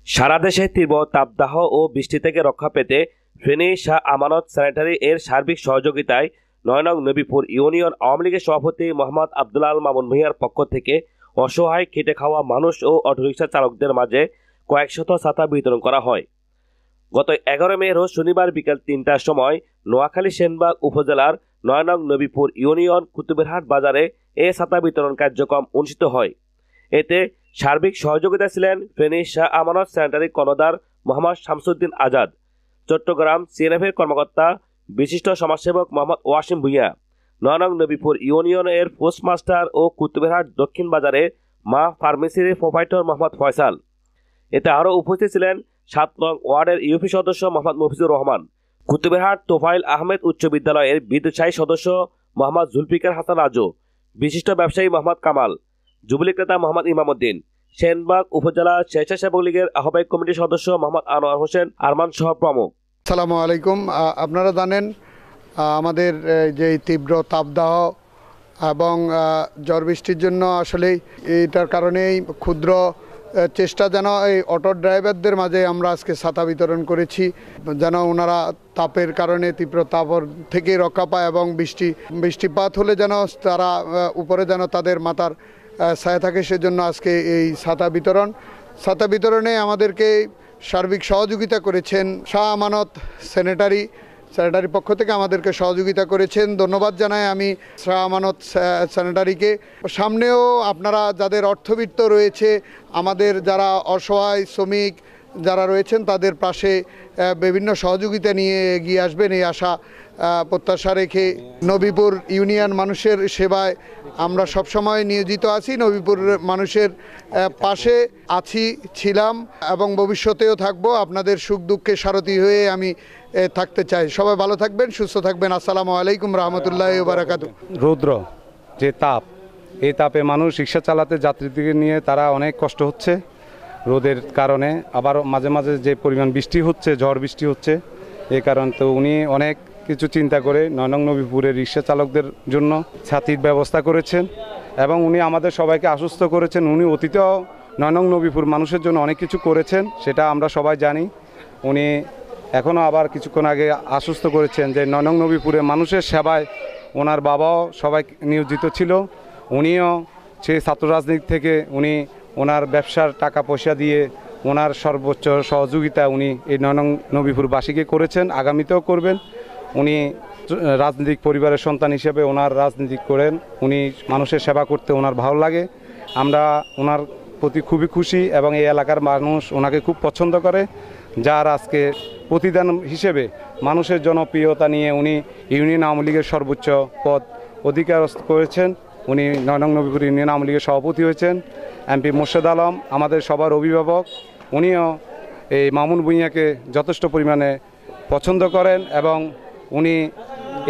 সারা দেশে তীব্র তাপদাহ ও বৃষ্টি থেকে রক্ষা পেতে ফেনী শাহ আমানত স্যানিটারি এর সার্বিক সহযোগিতায় ৯ নং নবীপুর ইউনিয়ন আওয়ামী লীগের সভাপতি মোহাম্মদ আব্দুল আল মামুন ভূঁইয়ার পক্ষ থেকে অসহায় খেটে খাওয়া মানুষ ও অটোরিকশা চালকদের মাঝে কয়েকশত ছাতা বিতরণ করা হয়। গত ১১ মে রোজ শনিবার বিকেল ৩টার সময় নোয়াখালী সেনবাগ উপজেলার ৯ নং নবীপুর ইউনিয়ন কুতুবেরহাট বাজারে এ ছাতা বিতরণ কার্যক্রম অনুষ্ঠিত হয়। এতে সার্বিক সহযোগিতা ছিলেন ফেনী শাহ আমানত স্যানিটারি কর্ণধার মোহাম্মদ শামসুদ্দিন আজাদ, চট্টগ্রাম সিএনএফের কর্মকর্তা বিশিষ্ট সমাজসেবক মোহাম্মদ ওয়াসিম ভূঁইয়া, ৯ নং নবীপুর ইউনিয়ন এর পোস্টমাস্টার ও কুতুবেরহাট দক্ষিণ বাজারে মা ফার্মেসির প্রোপাইটর মোহাম্মদ ফয়সাল। এতে আরও উপস্থিত ছিলেন ৭ নং ওয়ার্ডের ইউপি সদস্য মোহাম্মদ মফিজুর রহমান, কুতুবেরহাট তোফাইল আহমেদ উচ্চ বিদ্যালয়ের বিদ্যুৎসাহী সদস্য মোহাম্মদ জুলফিকার হাসান রাজু, বিশিষ্ট ব্যবসায়ী মোহাম্মদ কামাল, যুবলীগ নেতা মোহাম্মদ ইমামউদ্দিন, সেনবাগ উপজেলা স্বেচ্ছাসেবক লীগের আহ্বায়ক কমিটির সদস্য মোহাম্মদ আনোয়ার হোসেন আরমান সহ প্রমুখ। আসসালামু আলাইকুম। আপনারা জানেন আমাদের যে তীব্র তাপদাহ এবং ঝড় বৃষ্টির জন্য আসলে এটার কারণেই ক্ষুদ্র চেষ্টা যেন এই অটো ড্রাইভারদের মাঝে আমরা আজকে ছাতা বিতরণ করেছি, যেন ওনারা তাপের কারণে তীব্র তাপ থেকে রক্ষা পায় এবং বৃষ্টিপাত হলে যেন তারা উপরে যেন তাদের মাথার ছায়া থাকে, সেজন্য আজকে এই ছাতা বিতরণে আমাদেরকে সার্বিক সহযোগিতা করেছেন শাহ আমানত স্যানিটারি পক্ষ থেকে আমাদেরকে সহযোগিতা করেছেন। ধন্যবাদ জানাই আমি শাহ আমানত স্যানিটারিকে। সামনেও আপনারা যাদের অর্থবিত্ত রয়েছে, আমাদের যারা অসহায় শ্রমিক যারা রয়েছেন তাদের পাশে বিভিন্ন সহযোগিতা নিয়ে এগিয়ে আসবেন এই আশা প্রত্যাশা রেখে নবীপুর ইউনিয়ন মানুষের সেবায় আমরা সবসময় নিয়োজিত আছি। নবীপুর মানুষের পাশে ছিলাম এবং ভবিষ্যতেও থাকবো। আপনাদের সুখ দুঃখে সারথি হয়ে আমি থাকতে চাই। সবাই ভালো থাকবেন, সুস্থ থাকবেন। আসসালামু আলাইকুম রহমতুল্লাহি ওয়া বারাকাতুহু। রৌদ্র যে তাপ, এই তাপে মানুষ রিক্সা চালাতে যাত্রীদের নিয়ে তারা অনেক কষ্ট হচ্ছে রোদের কারণে। আবার মাঝে মাঝে যে পরিমাণ বৃষ্টি হচ্ছে, ঝড় বৃষ্টি হচ্ছে, এই কারণে তো উনি অনেক কিছু চিন্তা করে ৯ নং নবীপুরের রিক্সা চালকদের জন্য ছাতির ব্যবস্থা করেছেন এবং উনি আমাদের সবাইকে আশ্বস্ত করেছেন উনি অতীতেও ৯ নং নবীপুর মানুষের জন্য অনেক কিছু করেছেন, সেটা আমরা সবাই জানি। উনি এখনও আবার কিছুক্ষণ আগে আশ্বস্ত করেছেন যে ৯ নং নবীপুরের মানুষের সেবায় ওনার বাবাও সবাই নিয়োজিত ছিল। উনিও সেই ছাত্র রাজনীতি থেকে উনি ওনার ব্যবসার টাকা পয়সা দিয়ে ওনার সর্বোচ্চ সহযোগিতা উনি এই ৯ নং নবীপুরবাসীকে করেছেন, আগামীতেও করবেন। উনি রাজনৈতিক পরিবারের সন্তান হিসেবে ওনার রাজনীতি করেন, উনি মানুষের সেবা করতে ওনার ভালো লাগে। আমরা ওনার প্রতি খুবই খুশি এবং এই এলাকার মানুষ ওনাকে খুব পছন্দ করে, যার আজকে প্রতিদান হিসেবে মানুষের জনপ্রিয়তা নিয়ে উনি ইউনিয়ন আওয়ামী লীগের সর্বোচ্চ পদ অধিকার করেছেন। উনি ৯ নং নবীপুর ইউনিয়ন আওয়ামী লীগের সভাপতি হয়েছেন। এমপি মোর্শেদ আলম আমাদের সবার অভিভাবক, উনিও এই মামুন ভূঁইয়াকে যথেষ্ট পরিমাণে পছন্দ করেন এবং উনি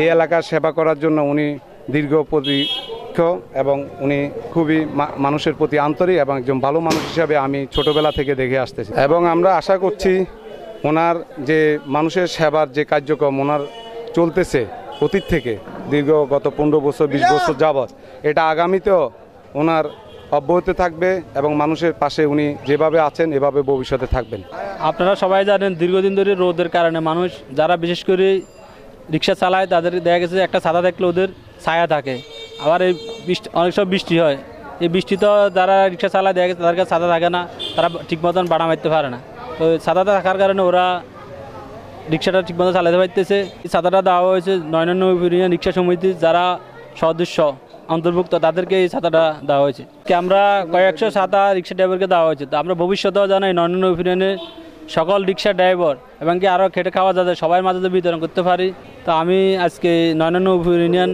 এই এলাকার সেবা করার জন্য উনি দীর্ঘ প্রতীক্ষ এবং উনি খুবই মানুষের প্রতি আন্তরিক এবং একজন ভালো মানুষ হিসাবে আমি ছোটোবেলা থেকে দেখে আসতেছি। এবং আমরা আশা করছি ওনার যে মানুষের সেবার যে কার্যক্রম ওনার চলতেছে অতীত থেকে দীর্ঘ গত ১৫ বছর ২০ বছর যাবৎ, এটা আগামীতেও ওনার অব্যাহত থাকবে এবং মানুষের পাশে উনি যেভাবে আছেন এভাবে ভবিষ্যতে থাকবেন। আপনারা সবাই জানেন দীর্ঘদিন ধরে রোদের কারণে মানুষ যারা বিশেষ করে রিক্সা চালায় তাদের দেখা গেছে একটা ছাতা থাকলে ওদের ছায়া থাকে। আবার এই অনেক সময় বৃষ্টি হয়, এই বৃষ্টি তো যারা রিক্সা চালায় দেখা গেছে তাদের কাছে ছাতা থাকে না, তারা ঠিক মতন ভাড়া মারতে পারে না। তো ছাতাটা থাকার কারণে ওরা রিক্সাটা ঠিক মতো চালাতে পারতেছে। এই ছাতাটা দেওয়া হয়েছে ৯ নং নবীপুর ইউনিয়ন রিক্সা সমিতির যারা সদস্য অন্তর্ভুক্ত তাদেরকে এই ছাতাটা দেওয়া হয়েছে। আমরা কয়েকশো ছাতা রিক্সা ড্রাইভারকে দেওয়া হয়েছে। তো আমরা ভবিষ্যতেও জানাই ৯ নং নবীপুর ইউনিয়নের সকল রিক্সা ড্রাইভার এবং কি আরও খেটে খাওয়া যাতে সবাই মাঝে বিতরণ করতে পারি। তো আমি আজকে ৯ নং নবীপুর ইউনিয়ন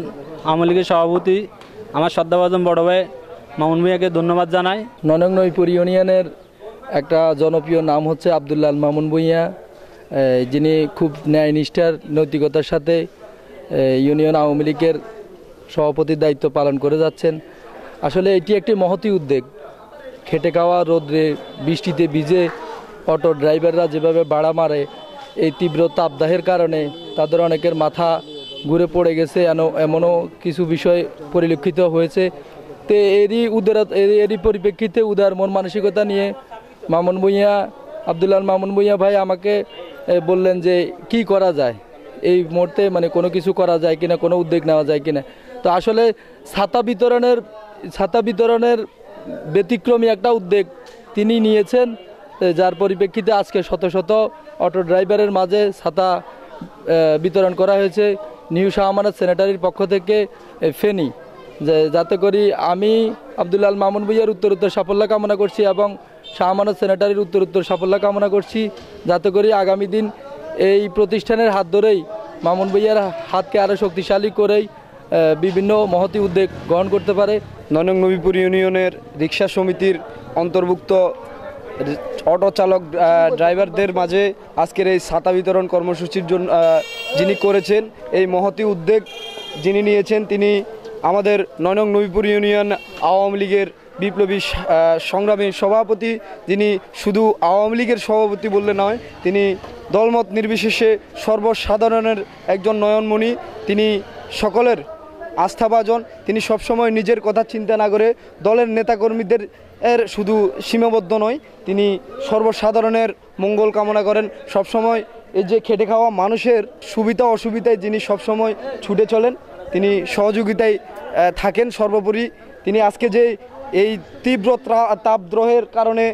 আওয়ামী লীগের সভাপতি আমার শ্রদ্ধাভাজন বড় ভাই মামুন ভূঁইয়াকে ধন্যবাদ জানাই। ৯ নং নবীপুর ইউনিয়নের একটা জনপ্রিয় নাম হচ্ছে আব্দুল আল মামুন ভূঁইয়া, যিনি খুব ন্যায়নিষ্ঠার নৈতিকতার সাথে ইউনিয়ন আওয়ামী লীগের সভাপতির দায়িত্ব পালন করে যাচ্ছেন। আসলে এটি একটি মহতী উদ্যোগ। খেটে খাওয়া রোদ্রে বৃষ্টিতে ভিজে অটো ড্রাইভাররা যেভাবে ভাড়া মারে, এই তীব্র তাপদাহের কারণে তাদের অনেকের মাথা ঘুরে পড়ে গেছে, এমনও কিছু বিষয় পরিলক্ষিত হয়েছে। তো এরই পরিপ্রেক্ষিতে উদার মন মানসিকতা নিয়ে মামুন ভূঁইয়া আব্দুল্লাহ মামুন ভূঁইয়া ভাই আমাকে বললেন যে কি করা যায় এই মুহূর্তে, মানে কোনো কিছু করা যায় কিনা, কোনো উদ্যোগ নেওয়া যায় কিনা। তো আসলে ছাতা বিতরণের ব্যতিক্রমী একটা উদ্যোগ তিনি নিয়েছেন, যার পরিপ্রেক্ষিতে আজকে শত শত অটো ড্রাইভারের মাঝে ছাতা বিতরণ করা হয়েছে নিউ শাহ আমানত স্যানিটারির পক্ষ থেকে ফেনী, যাতে করি আমি আব্দুল্লাহ মামুন ভূঁইয়ার উত্তরোত্তর সাফল্য কামনা করছি এবং শাহ আমানত স্যানিটারির উত্তরোত্তর সাফল্য কামনা করছি, যাতে করি আগামী দিন এই প্রতিষ্ঠানের হাত ধরেই মামুন ভূঁইয়ার হাতকে আরও শক্তিশালী করেই বিভিন্ন মহতি উদ্যোগ গ্রহণ করতে পারে। ৯ নং নবীপুর ইউনিয়নের রিক্সা সমিতির অন্তর্ভুক্ত অটো চালক ড্রাইভারদের মাঝে আজকের এই ছাতা বিতরণ কর্মসূচির জন্য যিনি করেছেন, এই মহতি উদ্যোগ যিনি নিয়েছেন, তিনি আমাদের ৯ নং নবীপুর ইউনিয়ন আওয়ামী লীগের বিপ্লবী সংগ্রামী সভাপতি, যিনি শুধু আওয়ামী লীগের সভাপতি বললে নয়, তিনি দলমত নির্বিশেষে সর্বসাধারণের একজন নয়নমণি, তিনি সকলের আস্থাভাজন। তিনি সবসময় নিজের কথা চিন্তা না করে দলের নেতাকর্মীদের শুধু সীমাবদ্ধ নয়, তিনি সর্বসাধারণের মঙ্গল কামনা করেন। সবসময় এই যে খেটে খাওয়া মানুষের সুবিধা অসুবিধায় যিনি সবসময় ছুটে চলেন, তিনি সহযোগিতায় থাকেন সর্বোপরি। তিনি আজকে যে এই তীব্র তাপদ্রোহের কারণে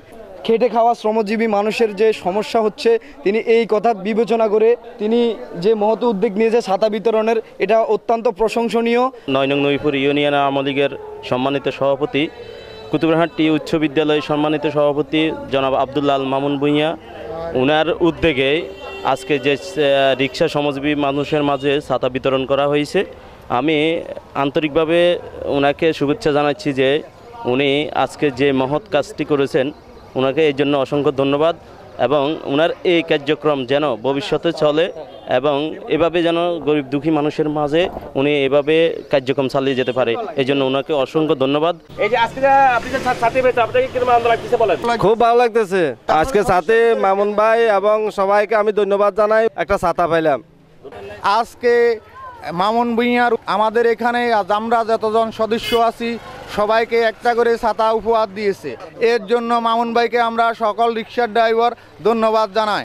খেটে খাওয়া শ্রমজীবী মানুষের যে সমস্যা হচ্ছে, তিনি এই কথা বিবেচনা করে তিনি যে মহৎ উদ্যোগ নিয়েছে ছাতা বিতরণের, এটা অত্যন্ত প্রশংসনীয়। ৯ নং নবীপুর ইউনিয়ন আওয়ামী লীগের সম্মানিত সভাপতি, কুতুবহাটি উচ্চ বিদ্যালয়ের সম্মানিত সভাপতি জনাব আব্দুল্লাহ মামুন ভূঁইয়া, ওনার উদ্যোগে আজকে যে রিক্সা শ্রমজীবী মানুষের মাঝে ছাতা বিতরণ করা হয়েছে, আমি আন্তরিকভাবে ওনাকে শুভেচ্ছা জানাচ্ছি যে উনি আজকে যে মহৎ কাজটি করেছেন, ওনাকে এই জন্য অসংখ্য ধন্যবাদ। এবং ওনার এই কার্যক্রম যেন ভবিষ্যতে চলে এবং এভাবে যেন গরিব দুঃখী মানুষের মাঝে উনি এভাবে কার্যক্রম চালিয়ে যেতে পারে, এই জন্য ওনাকে অসংখ্য ধন্যবাদ। এই যে আজকে আপনি যে ছাতি পেয়েছেন, আপনাকে কিরকম আনন্দ লাগতেছে বলেন? খুব ভালো লাগতেছে আজকে সাথে মামুন ভাই এবং সবাইকে আমি ধন্যবাদ জানাই, একটা ছাতা পাইলাম আজকে মামুন ভূঁইয়ার। আমাদের এখানে আমরা যতজন সদস্য আছি সবাইকে একটা করে ছাতা উপহার দিয়েছে, এর জন্য মামুন ভাইকে আমরা সকল রিক্সার ড্রাইভার ধন্যবাদ জানাই।